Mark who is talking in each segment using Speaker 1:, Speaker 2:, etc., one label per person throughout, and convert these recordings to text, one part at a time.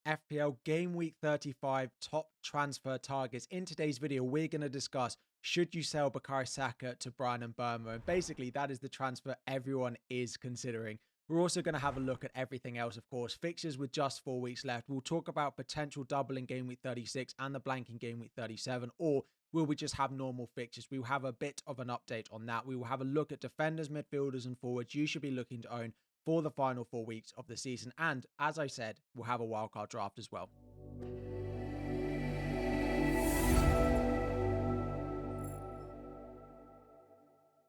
Speaker 1: FPL Game Week 35 top transfer targets. In today's video, we're going to discuss, should you sell Bukayo Saka to Brian Mbeumo? And basically, that is the transfer everyone is considering. We're also going to have a look at everything else, of course. Fixtures with just 4 weeks left. We'll talk about potential double in Game Week 36 and the blank in Game Week 37. Or will we just have normal fixtures? We will have a bit of an update on that. We will have a look at defenders, midfielders, and forwards you should be looking to own for the final 4 weeks of the season. And as I said, we'll have a wildcard draft as well.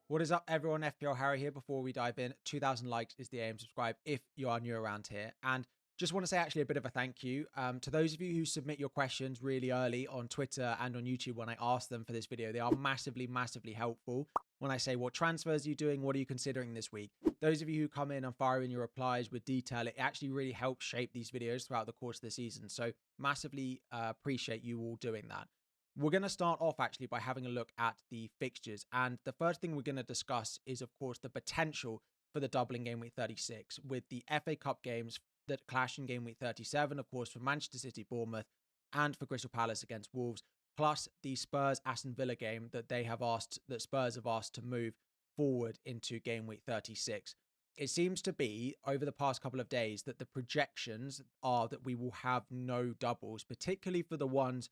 Speaker 1: What is up, everyone? FPL Harry here. Before we dive in, 2,000 likes is the aim. Subscribe if you are new around here. And just want to say actually a bit of a thank you to those of you who submit your questions really early on Twitter and on YouTube when I ask them for this video. They are massively, massively helpful. When I say, what transfers are you doing? What are you considering this week? Those of you who come in and fire in your replies with detail, it actually really helps shape these videos throughout the course of the season. So massively appreciate you all doing that. We're going to start off actually by having a look at the fixtures. And the first thing we're going to discuss is, of course, the potential for the doubling Game Week 36 with the FA Cup games that clash in Game Week 37, of course, for Manchester City, Bournemouth, and for Crystal Palace against Wolves, plus the Spurs Aston Villa game that Spurs have asked to move forward into Game Week 36. It seems to be, over the past couple of days, that the projections are that we will have no doubles, particularly for the ones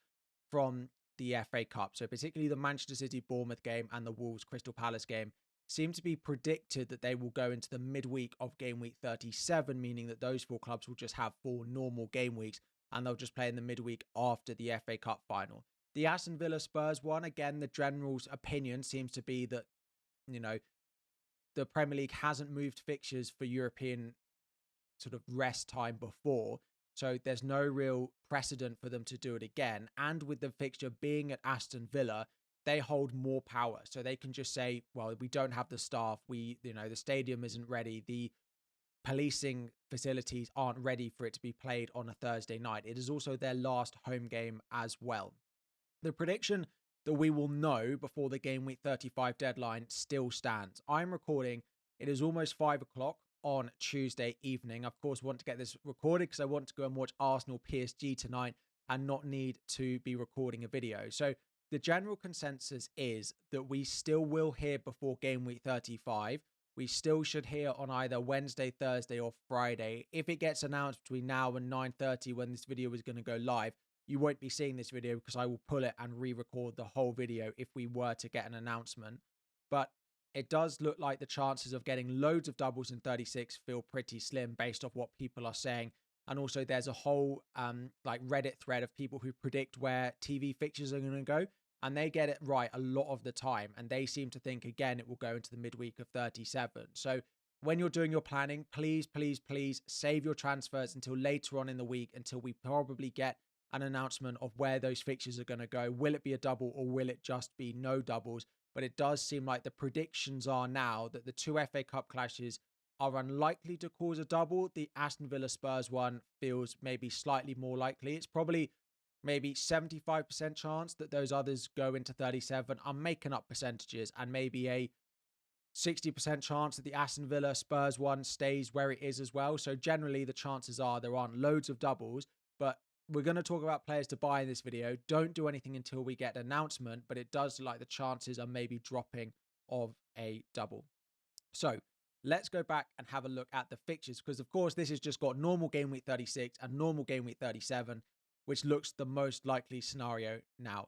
Speaker 1: from the FA Cup. So particularly the Manchester City Bournemouth game and the Wolves Crystal Palace game seem to be predicted that they will go into the midweek of Game Week 37, meaning that those 4 clubs will just have 4 normal game weeks and they'll just play in the midweek after the FA Cup final. The Aston Villa Spurs one, again, the general's opinion seems to be that, you know, the Premier League hasn't moved fixtures for European sort of rest time before. So there's no real precedent for them to do it again. And with the fixture being at Aston Villa, they hold more power. So they can just say, well, we don't have the staff. The stadium isn't ready. The policing facilities aren't ready for it to be played on a Thursday night. It is also their last home game as well. The prediction that we will know before the Game Week 35 deadline still stands. I'm recording. It is almost 5 o'clock on Tuesday evening. Of course, I want to get this recorded because I want to go and watch Arsenal PSG tonight and not need to be recording a video. So the general consensus is that we still will hear before Game Week 35. We still should hear on either Wednesday, Thursday, or Friday. If it gets announced between now and 9:30 when this video is going to go live, you won't be seeing this video because I will pull it and re-record the whole video if we were to get an announcement. But it does look like the chances of getting loads of doubles in 36 feel pretty slim based off what people are saying. And also there's a whole Reddit thread of people who predict where TV fixtures are going to go. And they get it right a lot of the time. And they seem to think, again, it will go into the midweek of 37. So when you're doing your planning, please, please, please save your transfers until later on in the week, until we probably get an announcement of where those fixtures are going to go. Will it be a double or will it just be no doubles? But it does seem like the predictions are now that the 2 FA Cup clashes are unlikely to cause a double. The Aston Villa Spurs one feels maybe slightly more likely. It's probably maybe 75% chance that those others go into 37. I'm making up percentages, and maybe a 60% chance that the Aston Villa Spurs one stays where it is as well. So generally the chances are there aren't loads of doubles, but we're going to talk about players to buy in this video. Don't do anything until we get an announcement, but it does look like the chances are maybe dropping of a double. So let's go back and have a look at the fixtures, because of course this has just got normal Game Week 36 and normal Game Week 37, which looks the most likely scenario now.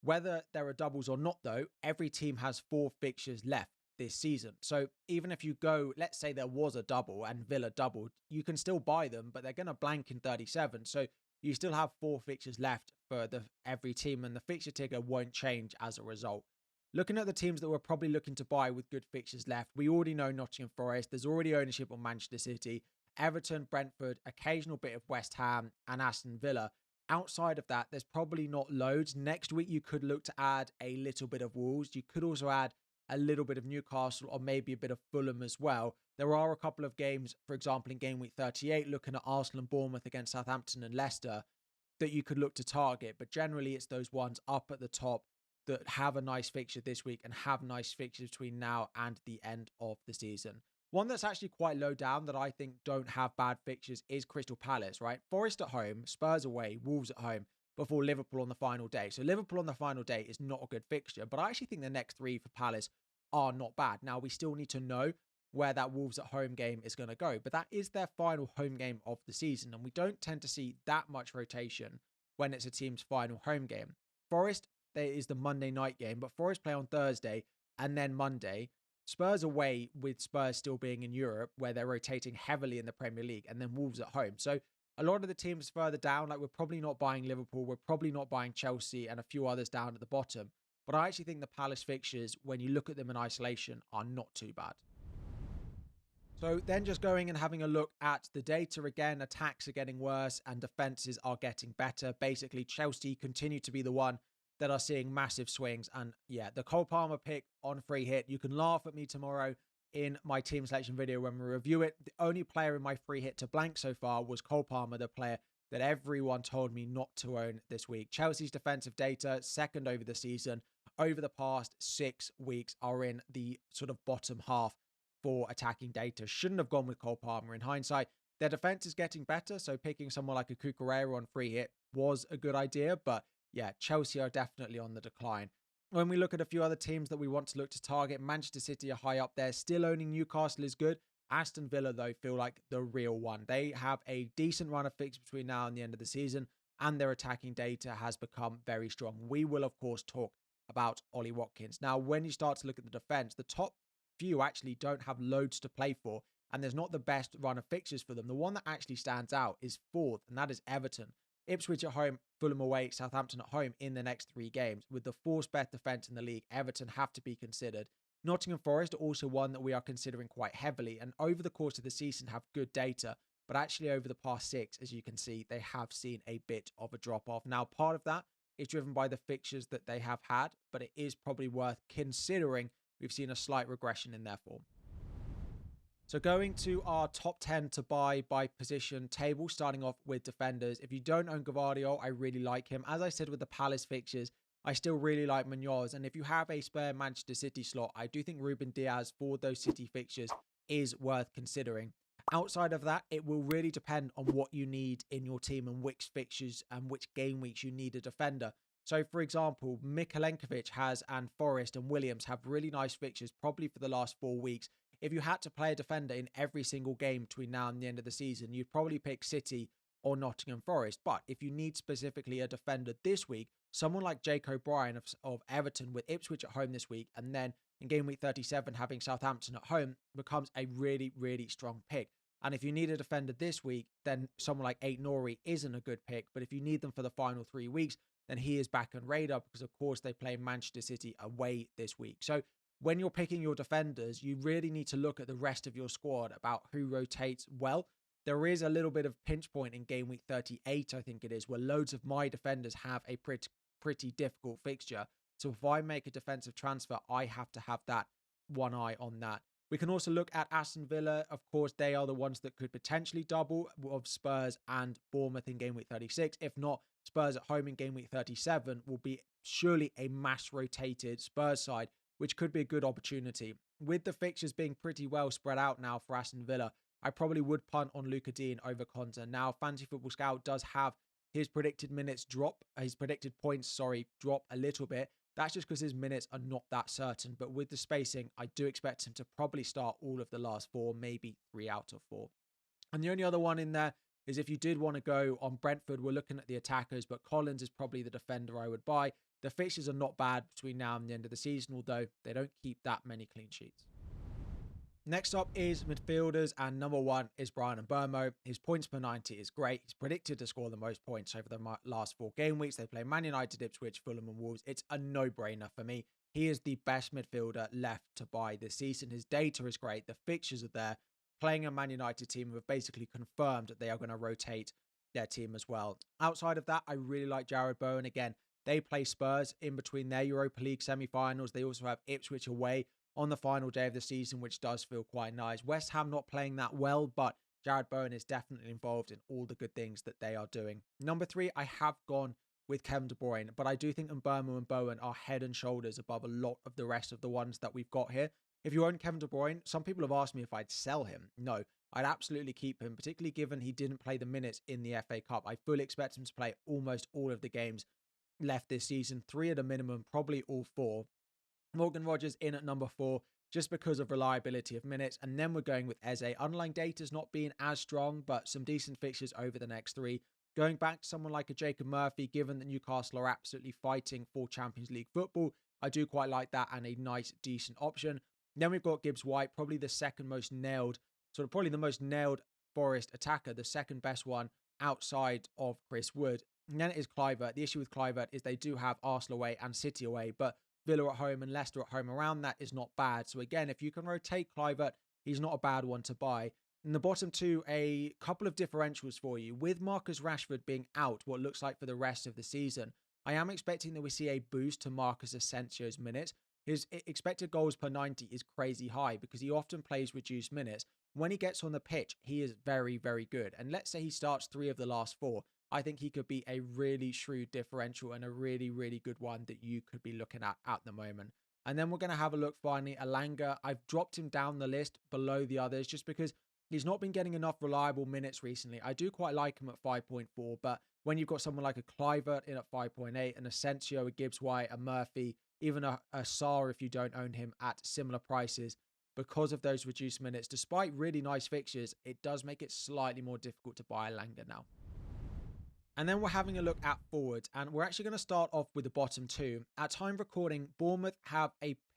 Speaker 1: Whether there are doubles or not though, every team has 4 fixtures left this season. So even if you go, let's say there was a double and Villa doubled, you can still buy them, but they're going to blank in 37. So you still have 4 fixtures left for every team, and the fixture ticker won't change as a result. Looking at the teams that we're probably looking to buy with good fixtures left, we already know Nottingham Forest. There's already ownership on Manchester City, Everton, Brentford, occasional bit of West Ham and Aston Villa. Outside of that, there's probably not loads. Next week, you could look to add a little bit of Wolves. You could also add a little bit of Newcastle or maybe a bit of Fulham as well. There are a couple of games, for example, in Game Week 38, looking at Arsenal and Bournemouth against Southampton and Leicester, that you could look to target. But generally, it's those ones up at the top that have a nice fixture this week and have nice fixtures between now and the end of the season. One that's actually quite low down that I think don't have bad fixtures is Crystal Palace, right? Forest at home, Spurs away, Wolves at home, before Liverpool on the final day. So Liverpool on the final day is not a good fixture, but I actually think the next three for Palace are not bad. Now, we still need to know where that Wolves at home game is going to go, but that is their final home game of the season, and we don't tend to see that much rotation when it's a team's final home game. Forest, there is the Monday night game, but Forest play on Thursday and then Monday. Spurs away, with Spurs still being in Europe, where they're rotating heavily in the Premier League, and then Wolves at home. So a lot of the teams further down, like we're probably not buying Liverpool, we're probably not buying Chelsea, and a few others down at the bottom. But I actually think the Palace fixtures, when you look at them in isolation, are not too bad. So then just going and having a look at the data again, attacks are getting worse and defenses are getting better. Basically, Chelsea continue to be the one that are seeing massive swings. And yeah, the Cole Palmer pick on free hit, you can laugh at me tomorrow in my team selection video when we review it. The only player in my free hit to blank so far was Cole Palmer, the player that everyone told me not to own this week. Chelsea's defensive data, second over the season, over the past 6 weeks, are in the sort of bottom half for attacking data. Shouldn't have gone with Cole Palmer in hindsight. Their defense is getting better, so picking someone like a Cucurella on free hit was a good idea, but yeah, Chelsea are definitely on the decline. When we look at a few other teams that we want to look to target, Manchester City are high up there. Still owning Newcastle is good. Aston Villa, though, feel like the real one. They have a decent run of fixtures between now and the end of the season, and their attacking data has become very strong. We will, of course, talk about Ollie Watkins. Now, when you start to look at the defense, the top few actually don't have loads to play for, and there's not the best run of fixtures for them. The one that actually stands out is fourth, and that is Everton. Ipswich at home, Fulham away, Southampton at home in the next 3 games. With the fourth best defence in the league, Everton have to be considered. Nottingham Forest are also one that we are considering quite heavily, and over the course of the season have good data, but actually over the past 6, as you can see, they have seen a bit of a drop-off. Now, part of that is driven by the fixtures that they have had, but it is probably worth considering we've seen a slight regression in their form. So going to our top 10 to buy by position table, starting off with defenders. If you don't own Gvardiol, I really like him. As I said with the Palace fixtures, I still really like Munoz. And if you have a spare Manchester City slot, I do think Ruben Diaz for those City fixtures is worth considering. Outside of that, it will really depend on what you need in your team and which fixtures and which game weeks you need a defender. So, for example, Mikalenkovic has, and Forrest and Williams have really nice fixtures, probably for the last 4 weeks. If you had to play a defender in every single game between now and the end of the season, you'd probably pick City or Nottingham Forest. But if you need specifically a defender this week, someone like Jake O'Brien of Everton with Ipswich at home this week, and then in game week 37 having Southampton at home, becomes a really, really strong pick. And if you need a defender this week, then someone like Aït-Nouri isn't a good pick. But if you need them for the final 3 weeks, then he is back on radar because, of course, they play Manchester City away this week. So when you're picking your defenders, you really need to look at the rest of your squad about who rotates well. There is a little bit of pinch point in game week 38, I think it is, where loads of my defenders have a pretty difficult fixture. So if I make a defensive transfer, I have to have that one eye on that. We can also look at Aston Villa. Of course, they are the ones that could potentially double of Spurs and Bournemouth in game week 36. If not, Spurs at home in game week 37 will be surely a mass rotated Spurs side, which could be a good opportunity. With the fixtures being pretty well spread out now for Aston Villa, I probably would punt on Luca Dean over Konsa. Now, Fantasy Football Scout does have his predicted minutes drop, his predicted points, drop a little bit. That's just because his minutes are not that certain. But with the spacing, I do expect him to probably start all of the last 4, maybe 3 out of 4. And the only other one in there is if you did want to go on Brentford, we're looking at the attackers, but Collins is probably the defender I would buy. The fixtures are not bad between now and the end of the season, although they don't keep that many clean sheets. Next up is midfielders, and number 1 is Bryan Mbeumo. His points per 90 is great. He's predicted to score the most points over the last 4 game weeks. They play Man United, Ipswich, Fulham and Wolves. It's a no-brainer for me. He is the best midfielder left to buy this season. His data is great. The fixtures are there. Playing a Man United team who have basically confirmed that they are going to rotate their team as well. Outside of that, I really like Jarrod Bowen. Again, they play Spurs in between their Europa League semi-finals. They also have Ipswich away on the final day of the season, which does feel quite nice. West Ham not playing that well, but Jarrod Bowen is definitely involved in all the good things that they are doing. Number 3, I have gone with Kevin De Bruyne, but I do think Mbeumo and Bowen are head and shoulders above a lot of the rest of the ones that we've got here. If you own Kevin De Bruyne, some people have asked me if I'd sell him. No, I'd absolutely keep him, particularly given he didn't play the minutes in the FA Cup. I fully expect him to play almost all of the games left this season, 3 at a minimum, probably all 4. Morgan Rogers in at number 4 just because of reliability of minutes. And then we're going with Eze. Underlying data's not being as strong, but some decent fixtures over the next 3. Going back to someone like a Jacob Murphy, given that Newcastle are absolutely fighting for Champions League football, I do quite like that and a nice, decent option. Then we've got Gibbs White, probably the second most nailed, probably the most nailed Forest attacker, the second best one outside of Chris Wood. And then it is Kluivert. The issue with Kluivert is they do have Arsenal away and City away, but Villa at home and Leicester at home around that is not bad. So again, if you can rotate Kluivert, he's not a bad one to buy. In the bottom 2, a couple of differentials for you. With Marcus Rashford being out what looks like for the rest of the season, I am expecting that we see a boost to Marcus Asensio's minutes. His expected goals per 90 is crazy high because he often plays reduced minutes. When he gets on the pitch, he is very, very good. And let's say he starts 3 of the last 4. I think he could be a really shrewd differential and a really, really good one that you could be looking at the moment. And then we're going to have a look finally. Alanga, I've dropped him down the list below the others just because he's not been getting enough reliable minutes recently. I do quite like him at 5.4, but when you've got someone like a Kluivert in at 5.8, an Asensio, a Gibbs White, a Murphy, even a Sarr if you don't own him at similar prices, because of those reduced minutes, despite really nice fixtures, it does make it slightly more difficult to buy Alanga now. And then we're having a look at forwards, and we're actually going to start off with the bottom 2. At time of recording, Bournemouth have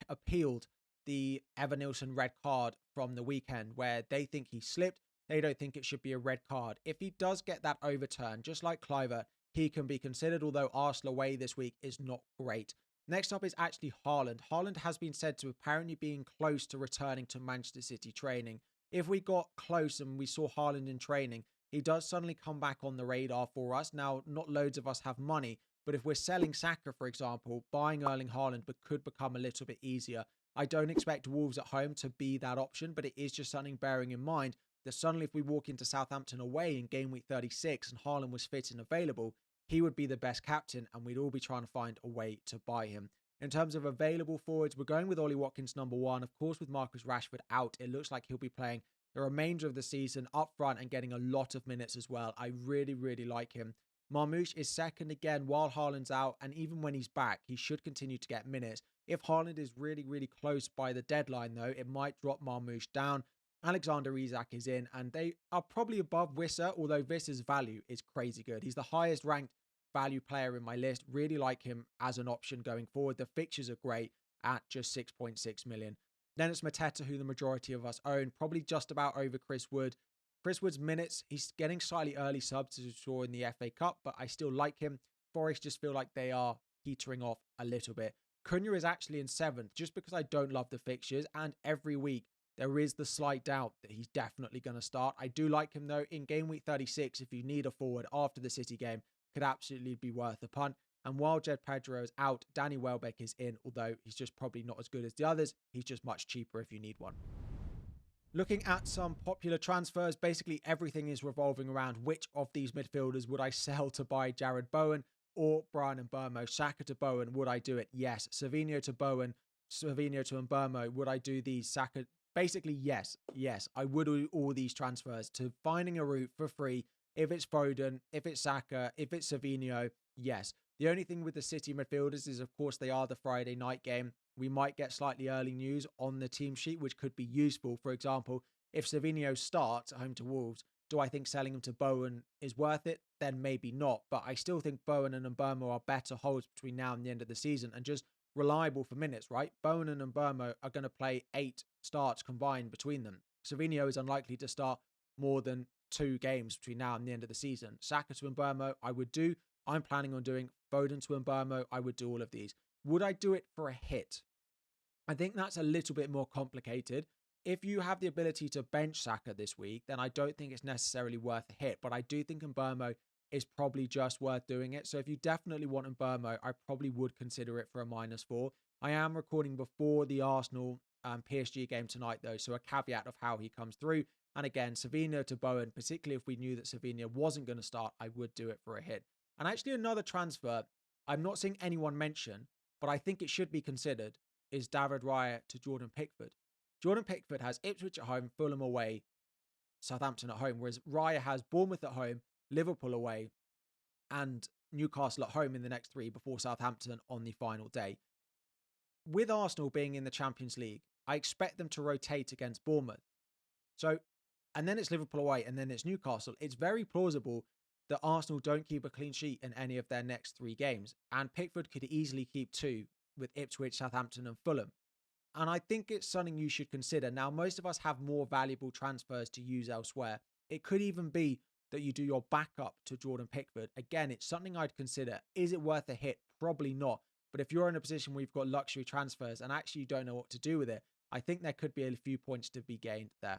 Speaker 1: appealed the Evanilson red card from the weekend where they think he slipped. They don't think it should be a red card. If he does get that overturned, just like Kluivert, he can be considered, although Arsenal away this week is not great. Next up is actually Haaland. Haaland has been said to apparently being close to returning to Manchester City training. If we got close and we saw Haaland in training, he does suddenly come back on the radar for us. Now, not loads of us have money, but if we're selling Saka, for example, buying Erling Haaland could become a little bit easier. I don't expect Wolves at home to be that option, but it is just something bearing in mind that suddenly if we walk into Southampton away in game week 36 and Haaland was fit and available, he would be the best captain and we'd all be trying to find a way to buy him. In terms of available forwards, we're going with Ollie Watkins number 1. Of course, with Marcus Rashford out, it looks like he'll be playing the remainder of the season up front and getting a lot of minutes as well. I really, really like him. Marmoush is second again while Haaland's out, and even when he's back, he should continue to get minutes. If Haaland is really, really close by the deadline, though, it might drop Marmoush down. Alexander Isak is in, and they are probably above Wissa, although Vissa's value is crazy good. He's the highest ranked value player in my list. Really like him as an option going forward. The fixtures are great at just 6.6 million. Then it's Mateta, who the majority of us own, probably just about over Chris Wood. Chris Wood's minutes, he's getting slightly early subs as we saw in the FA Cup, but I still like him. Forest just feel like they are petering off a little bit. Cunha is actually in 7th, just because I don't love the fixtures, and every week there is the slight doubt that he's definitely going to start. I do like him though. In game week 36, if you need a forward after the City game, could absolutely be worth a punt. And while Jed Pedro is out, Danny Welbeck is in, although he's just probably not as good as the others. He's just much cheaper if you need one. Looking at some popular transfers, basically everything is revolving around which of these midfielders would I sell to buy Jared Bowen or Brian Mbeumo. Saka to Bowen, would I do it? Yes. Savinho to Bowen, Savinho to Mbeumo, would I do these? Saka, basically yes. Yes, I would do all these transfers to finding a route for free. If it's Foden, if it's Saka, if it's Savinho, yes. The only thing with the City midfielders is, of course, they are the Friday night game. We might get slightly early news on the team sheet, which could be useful. For example, if Savinho starts at home to Wolves, do I think selling him to Bowen is worth it? Then maybe not. But I still think Bowen and Mbeumo are better holds between now and the end of the season and just reliable for minutes, right? Bowen and Mbeumo are going to play 8 starts combined between them. Savinho is unlikely to start more than 2 games between now and the end of the season. Saka to Mbeumo, I would do. I'm planning on doing Foden to Mbeumo. I would do all of these. Would I do it for a hit? I think that's a little bit more complicated. If you have the ability to bench Saka this week, then I don't think it's necessarily worth a hit. But I do think Mbeumo is probably just worth doing it. So if you definitely want Mbeumo, I probably would consider it for a -4. I am recording before the Arsenal PSG game tonight, though. So a caveat of how he comes through. And again, Savinho to Bowen, particularly if we knew that Savinho wasn't going to start, I would do it for a hit. And actually another transfer I'm not seeing anyone mention, but I think it should be considered, is David Raya to Jordan Pickford. Jordan Pickford has Ipswich at home, Fulham away, Southampton at home, whereas Raya has Bournemouth at home, Liverpool away, and Newcastle at home in the next 3 before Southampton on the final day. With Arsenal being in the Champions League, I expect them to rotate against Bournemouth. So, and then it's Liverpool away, and then it's Newcastle. It's very plausible that Arsenal don't keep a clean sheet in any of their next 3 games, and Pickford could easily keep 2 with Ipswich, Southampton, and Fulham. And I think it's something you should consider. Now, most of us have more valuable transfers to use elsewhere. It could even be that you do your backup to Jordan Pickford. Again, it's something I'd consider. Is it worth a hit? Probably not. But if you're in a position where you've got luxury transfers and actually you don't know what to do with it, I think there could be a few points to be gained there.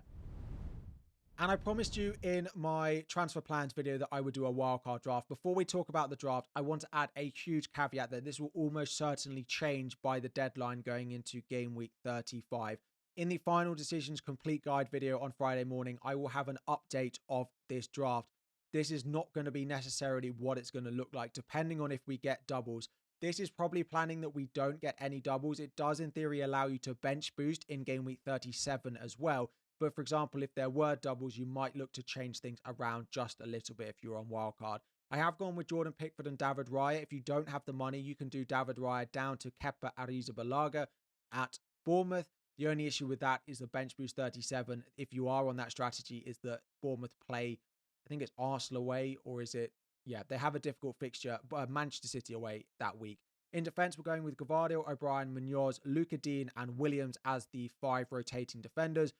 Speaker 1: And I promised you in my transfer plans video that I would do a wildcard draft. Before we talk about the draft, I want to add a huge caveat that this will almost certainly change by the deadline going into game week 35. In the final decisions complete guide video on Friday morning, I will have an update of this draft. This is not going to be necessarily what it's going to look like, depending on if we get doubles. This is probably planning that we don't get any doubles. It does, in theory, allow you to bench boost in game week 37 as well. But for example, if there were doubles, you might look to change things around just a little bit if you're on wildcard. I have gone with Jordan Pickford and David Raya. If you don't have the money, you can do David Raya down to Kepa Arrizabalaga at Bournemouth. The only issue with that is the bench boost 37. If you are on that strategy, is that Bournemouth play, I think it's Arsenal away, or is it? Yeah, they have a difficult fixture, but Manchester City away that week. In defence, we're going with Gavardio, O'Brien, Munoz, Luca Dean, and Williams as the 5 rotating defenders.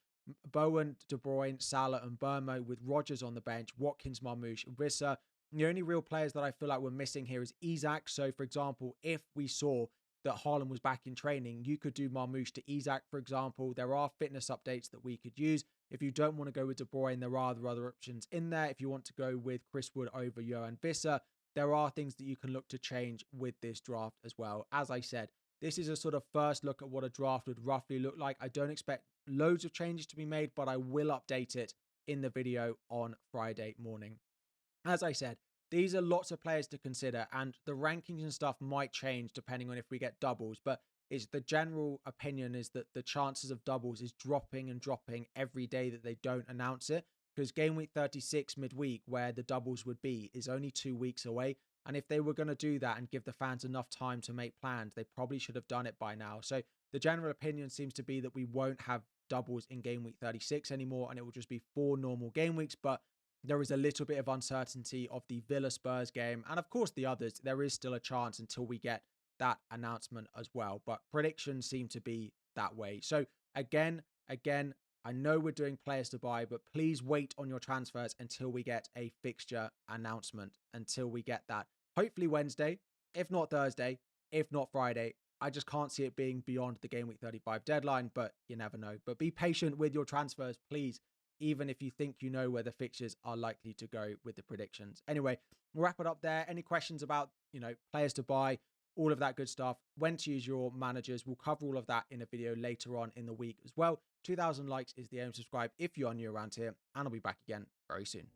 Speaker 1: Bowen, De Bruyne, Salah, and Mbeumo with Rodgers on the bench, Watkins, Marmoush, Wissa. The only real players that I feel like we're missing here is Isak. So, for example, if we saw that Haaland was back in training, you could do Marmoush to Isak, for example. There are fitness updates that we could use. If you don't want to go with De Bruyne, there are other options in there. If you want to go with Chris Wood over Johan Wissa, there are things that you can look to change with this draft as well. As I said, this is a sort of first look at what a draft would roughly look like. I don't expect loads of changes to be made, but I will update it in the video on Friday morning. As I said, these are lots of players to consider, and the rankings and stuff might change depending on if we get doubles, but it's the general opinion is that the chances of doubles is dropping and dropping every day that they don't announce it, because game week 36 midweek, where the doubles would be, is only 2 weeks away. And if they were going to do that and give the fans enough time to make plans, they probably should have done it by now. So the general opinion seems to be that we won't have doubles in game week 36 anymore, and it will just be 4 normal game weeks. But there is a little bit of uncertainty of the Villa Spurs game, and of course the others. There is still a chance until we get that announcement as well, but predictions seem to be that way. So again, I know we're doing players to buy, but please wait on your transfers until we get a fixture announcement, until we get that. Hopefully Wednesday, if not Thursday, if not Friday. I just can't see it being beyond the game week 35 deadline, but you never know. But be patient with your transfers, please, even if you think you know where the fixtures are likely to go with the predictions. Anyway, we'll wrap it up there. Any questions about, players to buy, all of that good stuff, when to use your managers, we'll cover all of that in a video later on in the week as well. 2,000 likes is the aim. Subscribe if you are new around here, and I'll be back again very soon.